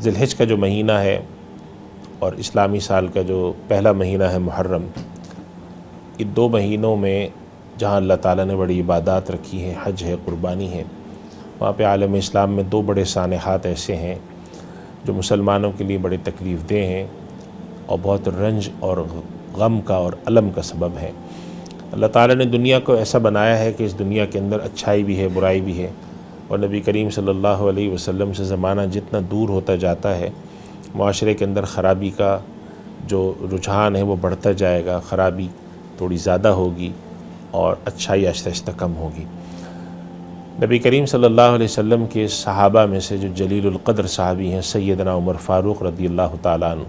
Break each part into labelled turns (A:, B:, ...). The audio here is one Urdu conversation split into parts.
A: ذی الحج کا جو مہینہ ہے اور اسلامی سال کا جو پہلا مہینہ ہے محرم، ان دو مہینوں میں جہاں اللہ تعالیٰ نے بڑی عبادات رکھی ہیں، حج ہے، قربانی ہے، وہاں پہ عالم اسلام میں دو بڑے سانحات ایسے ہیں جو مسلمانوں کے لیے بڑے تکلیف دہ ہیں اور بہت رنج اور غم کا اور الم کا سبب ہے۔ اللہ تعالیٰ نے دنیا کو ایسا بنایا ہے کہ اس دنیا کے اندر اچھائی بھی ہے، برائی بھی ہے، اور نبی کریم صلی اللہ علیہ وسلم سے زمانہ جتنا دور ہوتا جاتا ہے، معاشرے کے اندر خرابی کا جو رجحان ہے وہ بڑھتا جائے گا، خرابی تھوڑی زیادہ ہوگی اور اچھائی آہستہ آہستہ کم ہوگی۔ نبی کریم صلی اللہ علیہ وسلم کے صحابہ میں سے جو جلیل القدر صحابی ہیں سیدنا عمر فاروق رضی اللہ تعالیٰ عنہ،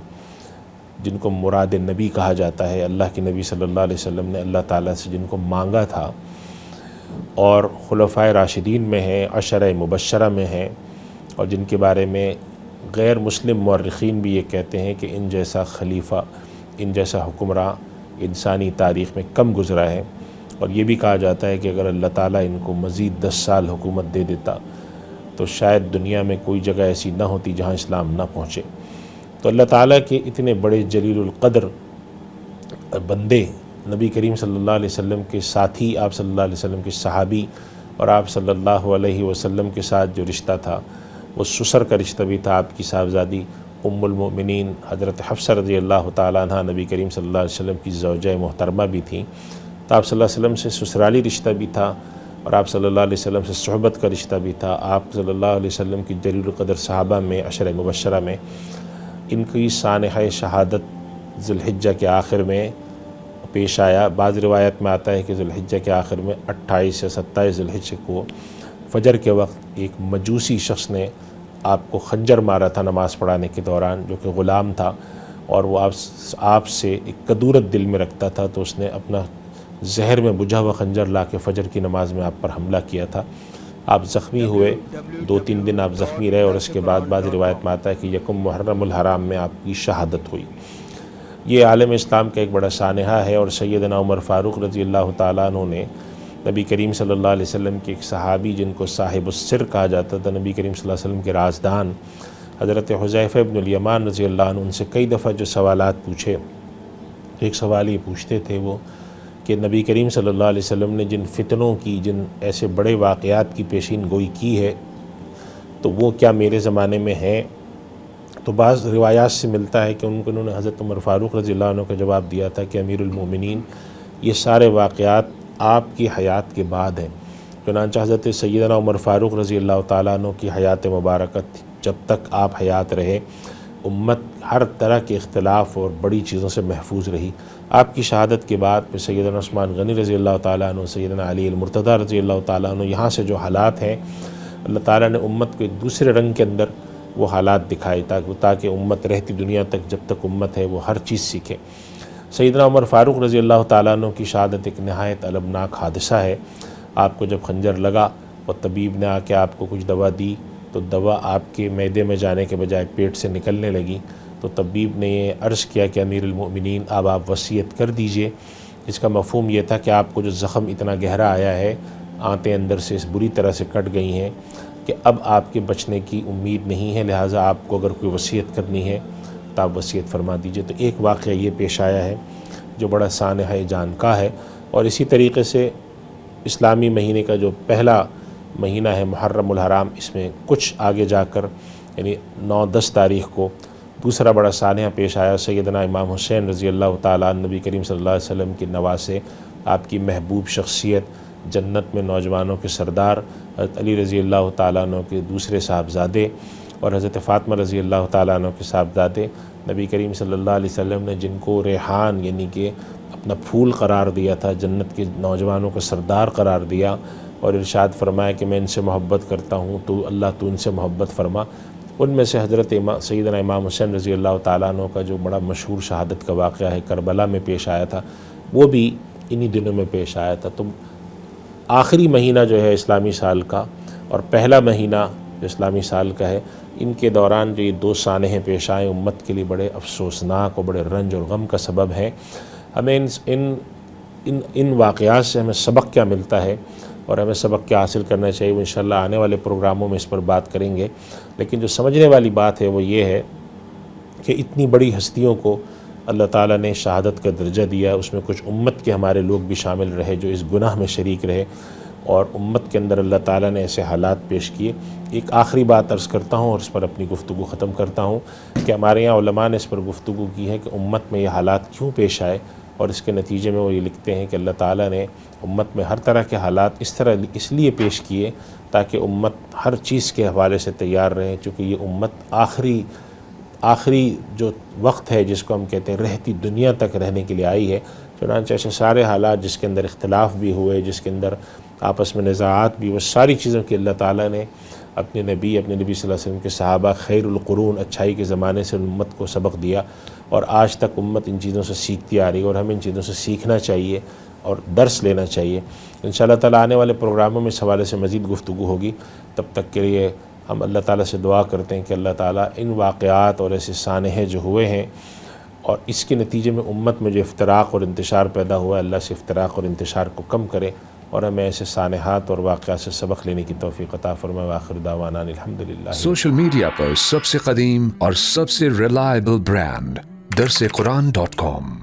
A: جن کو مراد نبی کہا جاتا ہے، اللہ کے نبی صلی اللہ علیہ وسلم نے اللہ تعالیٰ سے جن کو مانگا تھا، اور خلفائے راشدین میں ہیں، عشرہ مبشرہ میں ہیں، اور جن کے بارے میں غیر مسلم مورخین بھی یہ کہتے ہیں کہ ان جیسا خلیفہ، ان جیسا حکمراں انسانی تاریخ میں کم گزرا ہے، اور یہ بھی کہا جاتا ہے کہ اگر اللہ تعالیٰ ان کو مزید 10 سال حکومت دے دیتا تو شاید دنیا میں کوئی جگہ ایسی نہ ہوتی جہاں اسلام نہ پہنچے۔ تو اللہ تعالیٰ کے اتنے بڑے جلیل القدر بندے، نبی کریم صلی اللہ علیہ وسلم کے ساتھی، آپ صلی اللہ علیہ وسلم کے صحابی، اور آپ صلی اللہ علیہ وسلم کے ساتھ جو رشتہ تھا وہ سسر کا رشتہ بھی تھا۔ آپ کی صاحبزادی ام المؤمنین حضرت حفصہ رضی اللہ تعالیٰ عنہ نبی کریم صلی اللہ علیہ وسلم کی زوجہ محترمہ بھی تھیں، تو آپ صلی اللہ علیہ وسلم سے سسرالی رشتہ بھی تھا، اور آپ صلی اللہ علیہ وسلم سے صحبت کا رشتہ بھی تھا۔ آپ صلی اللہ علیہ وسلم کی جلیل القدر صحابہ میں، عشرہ مبشرہ میں، ان کی سانحہ شہادت ذی الحجہ کے آخر میں پیش آیا۔ بعض روایت میں آتا ہے کہ ذی الحجہ کے آخر میں 28 یا 27 ذی الحجہ کو فجر کے وقت ایک مجوسی شخص نے آپ کو خنجر مارا تھا نماز پڑھانے کے دوران، جو کہ غلام تھا، اور وہ آپ سے ایک کدورت دل میں رکھتا تھا، تو اس نے اپنا زہر میں بجھا ہوا خنجر لا کے فجر کی نماز میں آپ پر حملہ کیا تھا۔ آپ زخمی ہوئے، 2-3 دن آپ زخمی رہے، اور اس کے بعد بعض روایت میں آتا ہے کہ یکم محرم الحرام میں آپ کی شہادت ہوئی۔ یہ عالم اسلام کا ایک بڑا سانحہ ہے، اور سیدنا عمر فاروق رضی اللہ تعالیٰ عنہ نے نبی کریم صلی اللہ علیہ وسلم کے ایک صحابی جن کو صاحب السر کہا جاتا تھا، نبی کریم صلی اللہ علیہ وسلم کے رازدان حضرت حذیفہ بن الیمان رضی اللہ عنہ، ان سے کئی دفعہ جو سوالات پوچھے، ایک سوال یہ پوچھتے تھے وہ کہ نبی کریم صلی اللہ علیہ وسلم نے جن فتنوں کی، جن ایسے بڑے واقعات کی پیشین گوئی کی ہے، تو وہ کیا میرے زمانے میں ہیں؟ تو بعض روایات سے ملتا ہے کہ انہوں نے حضرت عمر فاروق رضی اللہ عنہ کا جواب دیا تھا کہ امیر المومنین، یہ سارے واقعات آپ کی حیات کے بعد ہیں۔ چنانچہ حضرت سیدنا عمر فاروق رضی اللہ تعالیٰ عنہ کی حیات مبارکت جب تک آپ حیات رہے، امت ہر طرح کے اختلاف اور بڑی چیزوں سے محفوظ رہی۔ آپ کی شہادت کے بعد پھر سیدنا عثمان غنی رضی اللہ تعالیٰ عنہ، سیدنا علی المرتضیٰ رضی اللہ تعالیٰ عنہ، یہاں سے جو حالات ہیں، اللہ تعالیٰ نے امت کو ایک دوسرے رنگ کے اندر وہ حالات دکھائے تاکہ امت رہتی دنیا تک، جب تک امت ہے، وہ ہر چیز سیکھے۔ سیدنا عمر فاروق رضی اللہ تعالیٰ عنہ کی شہادت ایک نہایت المناک حادثہ ہے۔ آپ کو جب خنجر لگا اور طبیب نے آ کے آپ کو کچھ دوا دی، تو دوا آپ کے معدے میں جانے کے بجائے پیٹ سے نکلنے لگی، تو طبیب نے یہ عرض کیا کہ امیر المؤمنین اب آپ وصیت کر دیجئے۔ اس کا مفہوم یہ تھا کہ آپ کو جو زخم اتنا گہرا آیا ہے، آنتیں اندر سے اس بری طرح سے کٹ گئی ہیں کہ اب آپ کے بچنے کی امید نہیں ہے، لہٰذا آپ کو اگر کوئی وصیت کرنی ہے تو آپ وصیت فرما دیجئے۔ تو ایک واقعہ یہ پیش آیا ہے جو بڑا سانحہ جان کا ہے، اور اسی طریقے سے اسلامی مہینے کا جو پہلا مہینہ ہے محرم الحرام، اس میں کچھ آگے جا کر یعنی 9-10 تاریخ کو دوسرا بڑا سانحہ پیش آیا۔ سیدنا امام حسین رضی اللہ تعالیٰ عنہ، نبی کریم صلی اللہ علیہ وسلم کے نواسے، آپ کی محبوب شخصیت، جنت میں نوجوانوں کے سردار، حضرت علی رضی اللہ تعالیٰ عنہ کے دوسرے صاحبزادے، اور حضرت فاطمہ رضی اللہ تعالیٰ عنہ کے صاحبزادے، نبی کریم صلی اللہ علیہ وسلم نے جن کو ریحان یعنی کہ اپنا پھول قرار دیا تھا، جنت کے نوجوانوں کا سردار قرار دیا، اور ارشاد فرمایا کہ میں ان سے محبت کرتا ہوں، تو اللہ تو ان سے محبت فرما۔ ان میں سے حضرت سیدنا امام حسین رضی اللہ تعالیٰ عنہ کا جو بڑا مشہور شہادت کا واقعہ ہے، کربلا میں پیش آیا تھا، وہ بھی انہی دنوں میں پیش آیا تھا۔ تو آخری مہینہ جو ہے اسلامی سال کا اور پہلا مہینہ جو اسلامی سال کا ہے، ان کے دوران جو یہ 2 سانحے پیش آئے، امت کے لیے بڑے افسوسناک اور بڑے رنج اور غم کا سبب ہے۔ ہمیں ان واقعات سے ہمیں سبق کیا ملتا ہے؟ اور ہمیں سبق کیا حاصل کرنا چاہیے، وہ انشاءاللہ آنے والے پروگراموں میں اس پر بات کریں گے۔ لیکن جو سمجھنے والی بات ہے وہ یہ ہے کہ اتنی بڑی ہستیوں کو اللہ تعالیٰ نے شہادت کا درجہ دیا، اس میں کچھ امت کے ہمارے لوگ بھی شامل رہے جو اس گناہ میں شریک رہے، اور امت کے اندر اللہ تعالیٰ نے ایسے حالات پیش کیے۔ ایک آخری بات عرض کرتا ہوں اور اس پر اپنی گفتگو ختم کرتا ہوں کہ ہمارے یہاں علماء نے اس پر گفتگو کی ہے کہ امت میں یہ حالات کیوں پیش آئے، اور اس کے نتیجے میں وہ یہ لکھتے ہیں کہ اللہ تعالیٰ نے امت میں ہر طرح کے حالات اس لیے پیش کیے تاکہ امت ہر چیز کے حوالے سے تیار رہے، چونکہ یہ امت آخری جو وقت ہے جس کو ہم کہتے ہیں رہتی دنیا تک رہنے کے لیے آئی ہے۔ چنانچہ ایسے سارے حالات جس کے اندر اختلاف بھی ہوئے، جس کے اندر آپس میں نزاعات بھی، وہ ساری چیزوں کی اللہ تعالیٰ نے اپنے نبی صلی اللہ علیہ وسلم کے صحابہ خیر القرون اچھائی کے زمانے سے امت کو سبق دیا، اور آج تک امت ان چیزوں سے سیکھتی آ رہی ہے، اور ہمیں ان چیزوں سے سیکھنا چاہیے اور درس لینا چاہیے۔ انشاءاللہ تعالیٰ آنے والے پروگراموں میں اس حوالے سے مزید گفتگو ہوگی۔ تب تک کے لیے ہم اللہ تعالیٰ سے دعا کرتے ہیں کہ اللہ تعالیٰ ان واقعات اور ایسے سانحے جو ہوئے ہیں اور اس کے نتیجے میں امت میں جو افتراق اور انتشار پیدا ہوا ہے، اللہ سے افتراق اور انتشار کو کم کرے اور ہمیں ایسے سانحات اور واقعات سے سبق لینے کی توفیق عطا فرمائے۔ وآخر دعوانا الحمدللہ۔
B: سوشل میڈیا پر سب سے قدیم اور سب سے ریلائبل برانڈ درسقرآن.com